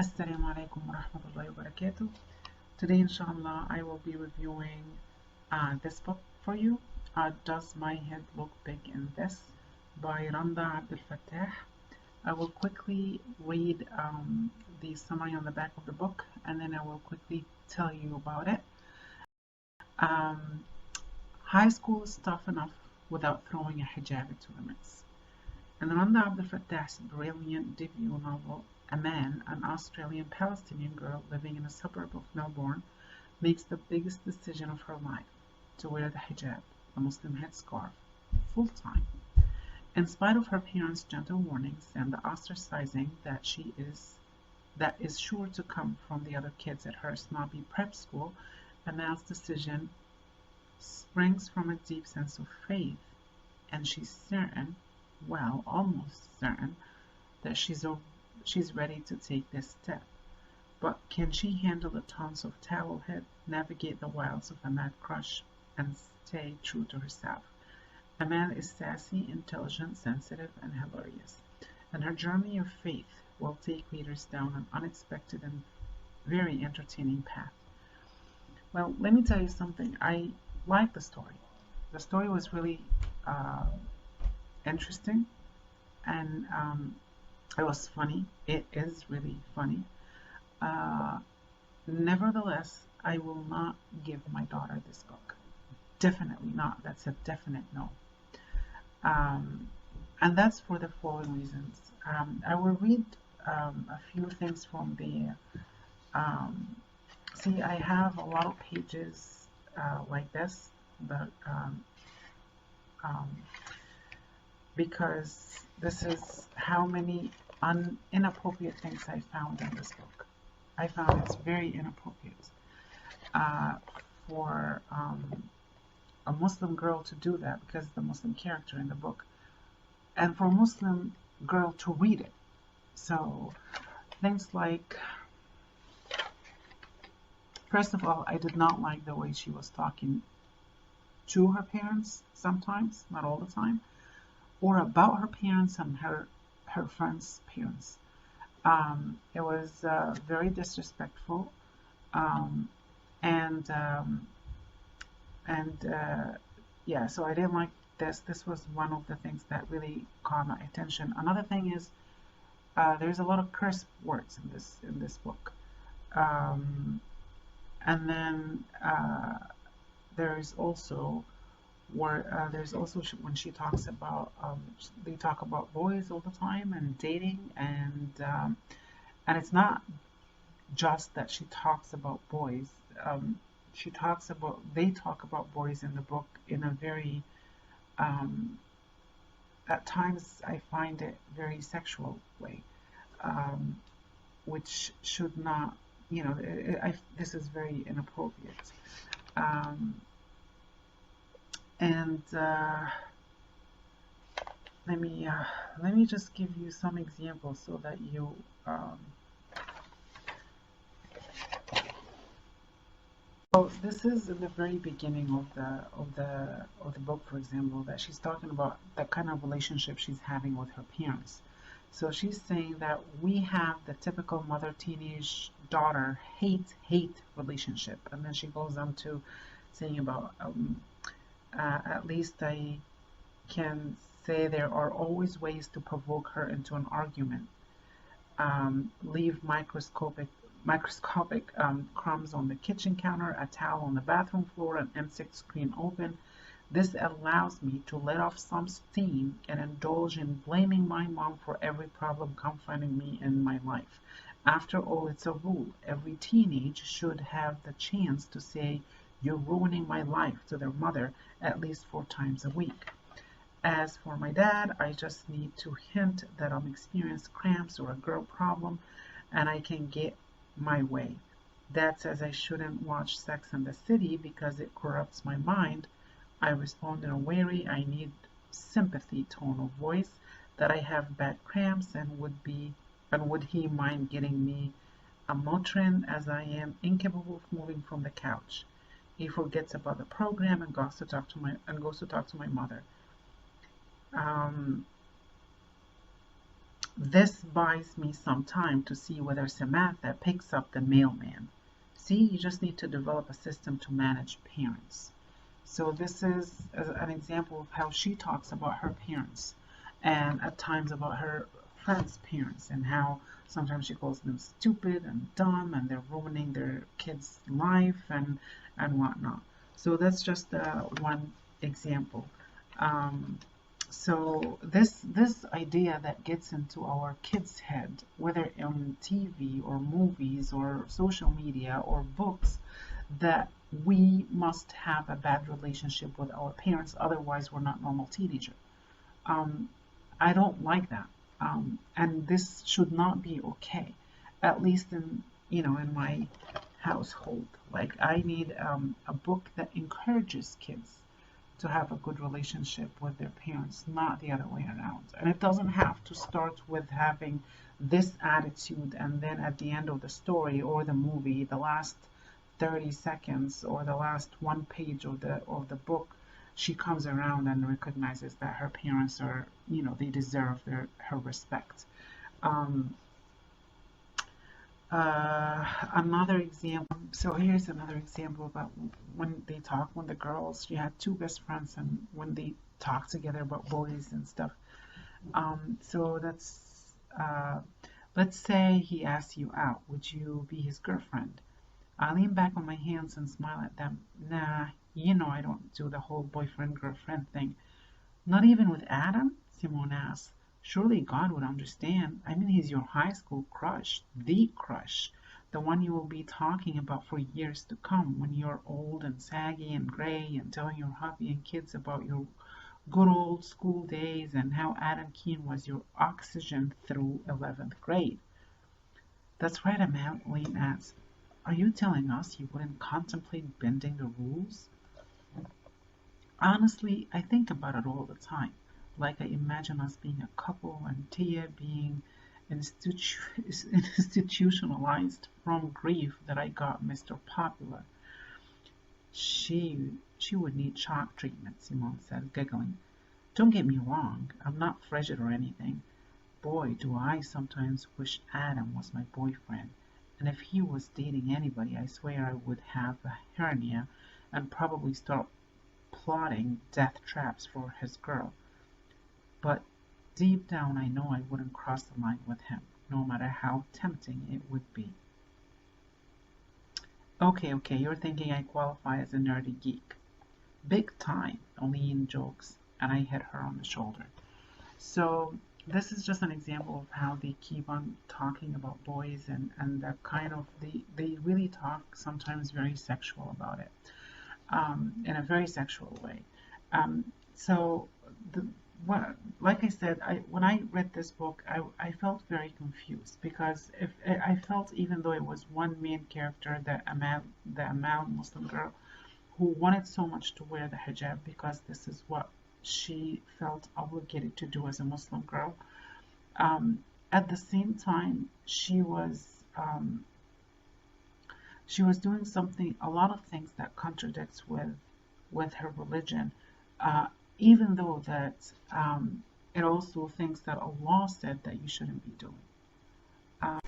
Assalamu alaikum wa rahmatullahi wa barakatuh. Today, inshallah, I will be reviewing this book for you. Does My Head Look Big in This? By Randa Abdel-Fattah. I will quickly read the summary on the back of the book, and then I will quickly tell you about it. High school is tough enough without throwing a hijab into the mix. In Randa Abdel-Fattah's brilliant debut novel, a man, an Australian Palestinian girl living in a suburb of Melbourne, makes the biggest decision of her life, to wear the hijab, the Muslim headscarf, full-time. In spite of her parents' gentle warnings and the ostracizing that is sure to come from the other kids at her snobby prep school, Amal's decision springs from a deep sense of faith, and she's certain, well, almost certain, that she's ready to take this step. But can she handle the taunts of Towelhead, navigate the wilds of a mad crush, and stay true to herself? Amal is sassy, intelligent, sensitive, and hilarious, and her journey of faith will take readers down an unexpected and very entertaining path. Well, let me tell you something. I like the story. The story was really interesting, and it was funny. It is really funny. Nevertheless, I will not give my daughter this book. Definitely not. That's a definite no. And that's for the following reasons. I will read a few things from the. See, I have a lot of pages like this, but because this is how many inappropriate things I found in this book. I found it's very inappropriate for a Muslim girl to do that, because the Muslim character in the book, and for a Muslim girl to read it. So things like, first of all, I did not like the way she was talking to her parents sometimes, not all the time, or about her parents and her friends' parents. It was very disrespectful, yeah, so I didn't like this. This was one of the things that really caught my attention. Another thing is there's a lot of curse words in this book, and then there's also when she talks about they talk about boys all the time and dating, and it's not just that she talks about boys. They talk about boys in the book in a very at times I find it very sexual way, which should not, this is very inappropriate. And let me just give you some examples so that you so this is in the very beginning of the book, for example, that she's talking about the kind of relationship she's having with her parents. So she's saying that we have the typical mother teenage daughter hate relationship, and then she goes on to saying about at least I can say there are always ways to provoke her into an argument. Leave microscopic crumbs on the kitchen counter, a towel on the bathroom floor, an M6 screen open. This allows me to let off some steam and indulge in blaming my mom for every problem confronting me in my life. After all, it's a rule. Every teenage should have the chance to say, "You're ruining my life," to their mother at least 4 times a week. As for my dad, I just need to hint that I'm experiencing cramps or a girl problem, and I can get my way. Dad says I shouldn't watch Sex and the City because it corrupts my mind. I respond in a wary, I need sympathy tone of voice, that I have bad cramps and would he mind getting me a Motrin, as I am incapable of moving from the couch. He forgets about the program and goes to talk to my mother. This buys me some time to see whether Samantha picks up the mailman. See, you just need to develop a system to manage parents. So this is an example of how she talks about her parents and at times about her friends' parents and how sometimes she calls them stupid and dumb and they're ruining their kids' life and whatnot. So that's just one example. Um, so this idea that gets into our kids' head, whether on TV or movies or social media or books, that we must have a bad relationship with our parents, otherwise we're not normal teenagers. Um, I don't like that, and this should not be okay. At least in in my household, like I need a book that encourages kids to have a good relationship with their parents, not the other way around. And it doesn't have to start with having this attitude and then at the end of the story or the movie, the last 30 seconds or the last one page of the book, she comes around and recognizes that her parents are, they deserve her respect. Um, Another example. So here's another example about when the girls, she had two best friends, and when they talk together about boys and stuff. So uh, let's say he asks you out. Would you be his girlfriend? I lean back on my hands and smile at them. Nah, I don't do the whole boyfriend girlfriend thing. Not even with Adam? Simone asked. Surely God would understand. I mean, he's your high school crush, the crush, the one you will be talking about for years to come when you're old and saggy and gray and telling your hubby and kids about your good old school days and how Adam Keen was your oxygen through 11th grade. That's right, Emmeline asked. Are you telling us you wouldn't contemplate bending the rules? Honestly, I think about it all the time. Like I imagine us being a couple and Tia being institutionalized from grief that I got Mr. Popular. She would need shock treatment, Simone said, giggling. Don't get me wrong, I'm not frigid or anything. Boy, do I sometimes wish Adam was my boyfriend. And if he was dating anybody, I swear I would have a hernia and probably start plotting death traps for his girl. But deep down I know I wouldn't cross the line with him, no matter how tempting it would be. Okay, you're thinking I qualify as a nerdy geek. Big time, Aline jokes, and I hit her on the shoulder. So this is just an example of how they keep on talking about boys and that kind of they really talk sometimes very sexual about it, in a very sexual way. So the what, like I said, when I read this book, I felt very confused because if I felt even though it was one main character, the Amal Muslim girl, who wanted so much to wear the hijab because this is what she felt obligated to do as a Muslim girl. At the same time, she was doing something, a lot of things that contradicts with her religion, uh, even though that it also thinks that Allah said that you shouldn't be doing. Uh,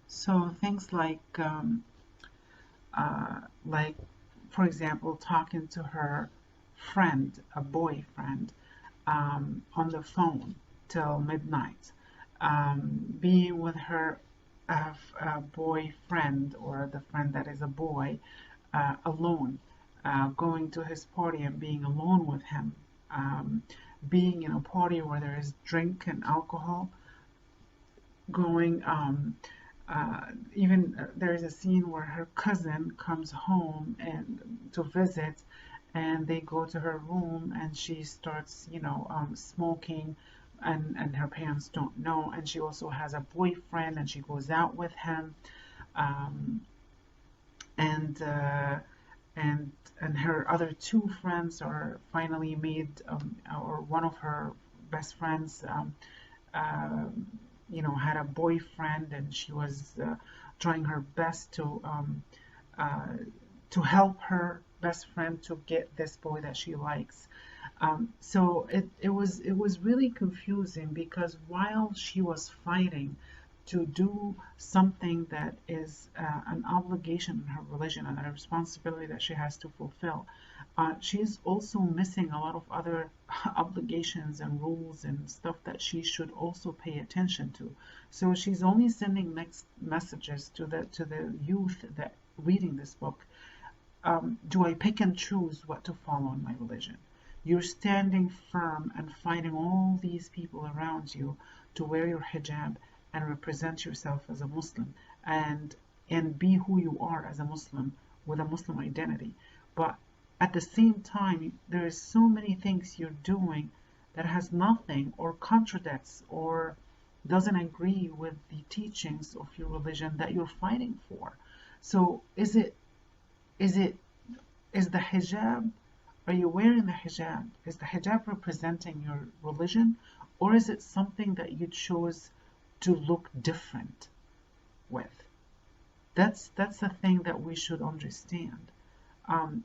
so things like, for example, talking to her friend, a boyfriend, on the phone till midnight, being with her boyfriend or the friend that is a boy alone, going to his party and being alone with him, being in a party where there is drink and alcohol, going even there is a scene where her cousin comes home and to visit and they go to her room and she starts smoking and her parents don't know, and she also has a boyfriend and she goes out with him, um, and uh, and and her other two friends are finally made, or one of her best friends uh, had a boyfriend, and she was trying her best uh, to help her best friend to get this boy that she likes. So it was really confusing, because while she was fighting to do something that is an obligation in her religion and a responsibility that she has to fulfill, she's also missing a lot of other obligations and rules and stuff that she should also pay attention to. So she's only sending mixed messages to the youth that reading this book. Do I pick and choose what to follow in my religion? You're standing firm and fighting all these people around you to wear your hijab and represent yourself as a Muslim, and be who you are as a Muslim with a Muslim identity. But at the same time, there is so many things you're doing that has nothing or contradicts or doesn't agree with the teachings of your religion that you're fighting for. So is the hijab, are you wearing the hijab? Is the hijab representing your religion, or is it something that you chose to look different with? That's the thing that we should understand.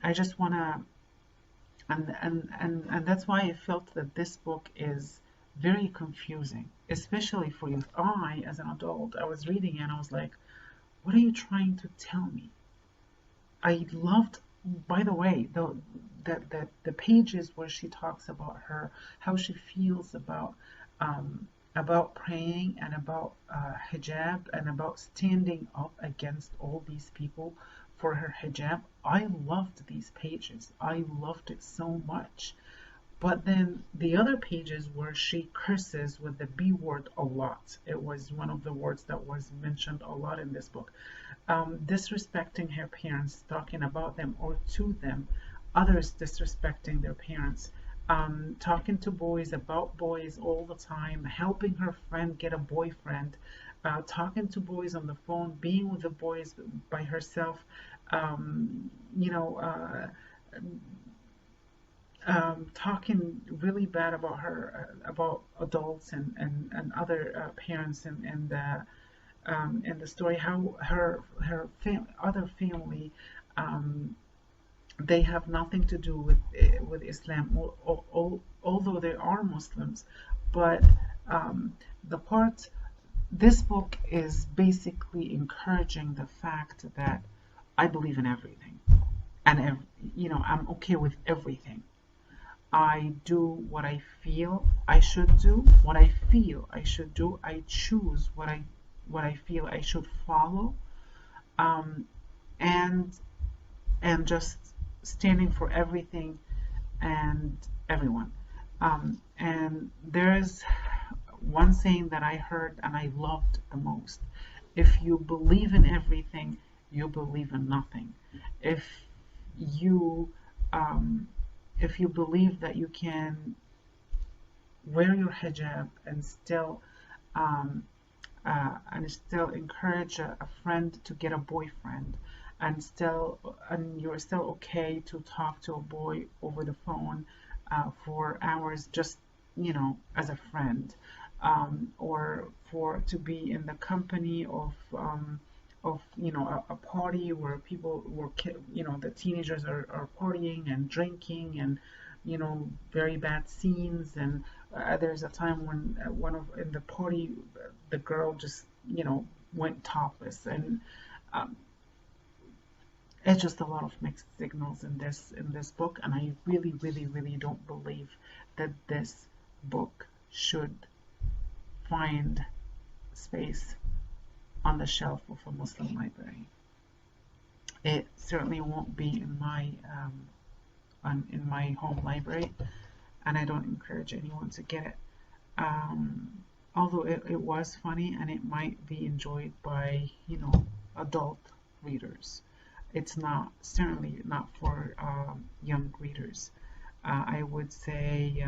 I just want to, and that's why I felt that this book is very confusing, especially for youth. I, as an adult, I was reading and I was like, what are you trying to tell me? I loved, by the way, the pages where she talks about how she feels about praying and about hijab and about standing up against all these people for her hijab. I loved these pages. I loved it so much. But then the other pages where she curses with the B word a lot. It was one of the words that was mentioned a lot in this book. Disrespecting her parents, talking about them or to them, others disrespecting their parents, talking to boys about boys all the time, helping her friend get a boyfriend, talking to boys on the phone, being with the boys by herself, talking really bad about her, about adults and other parents in the story, how her other family, they have nothing to do with Islam, although they are Muslims. But this book is basically encouraging the fact that I believe in everything, and I'm okay with everything. I do what I feel I should do, what I feel I should do. I choose what I feel I should follow, and just standing for everything and everyone. And there's one saying that I heard and I loved the most: if you believe in everything, you believe in nothing. If you believe that you can wear your hijab and still encourage a friend to get a boyfriend, and you're still okay to talk to a boy over the phone for hours, just as a friend, or to be in the company of a party where the teenagers are partying and drinking and very bad scenes. And there's a time when in the party the girl just went topless, and it's just a lot of mixed signals in this book. And I really, really, really don't believe that this book should find space on the shelf of a Muslim library. It certainly won't be in my home library, and I don't encourage anyone to get it. Although it was funny and it might be enjoyed by adult readers, it's certainly not for young readers. I would say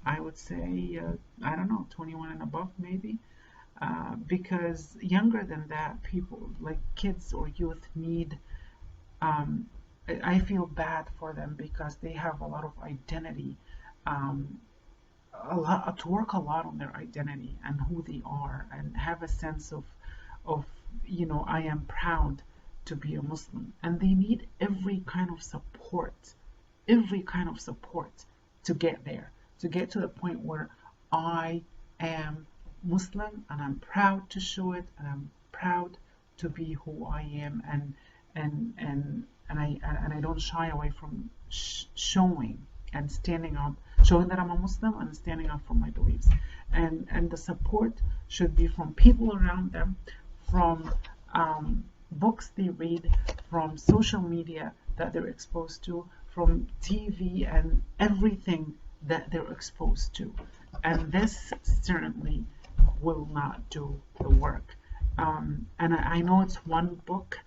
I don't know, 21 and above maybe. Because younger than that, people like kids or youth need, I feel bad for them because they have a lot of identity, to work a lot on their identity and who they are, and have a sense of I am proud to be a Muslim, and they need every kind of support every kind of support to get there, to get to the point where I am Muslim and I'm proud to show it, and I'm proud to be who I am, and I don't shy away from showing and standing up, showing that I'm a Muslim and standing up for my beliefs. And the support should be from people around them, from books they read, from social media that they're exposed to, from TV and everything that they're exposed to. And this certainly will not do the work. And I know it's one book,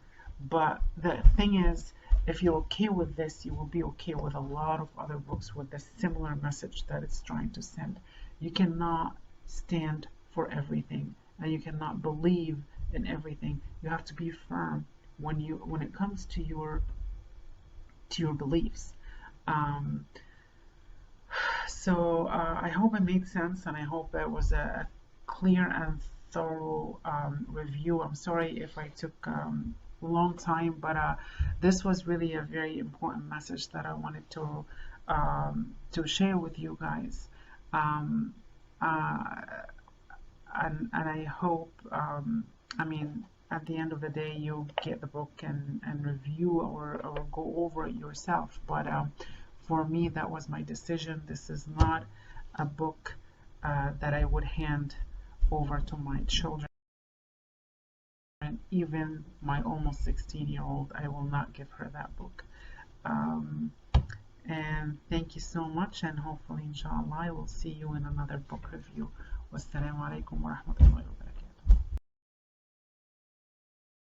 but the thing is, if you're okay with this, you will be okay with a lot of other books with the similar message that it's trying to send. You cannot stand for everything, and you cannot believe in everything. You have to be firm when it comes to your beliefs. So I hope it made sense, and I hope it was a clear and thorough review. I'm sorry if I took a long time, but this was really a very important message that I wanted to share with you guys. And I hope, I mean, at the end of the day, you get the book and review or go over it yourself. But for me, that was my decision. This is not a book that I would hand over to my children. And even my almost 16-year-old, I will not give her that book. And thank you so much, and hopefully, inshallah, I will see you in another book review. Wassalamu alaikum wa rahmatullahi wa barakatuh.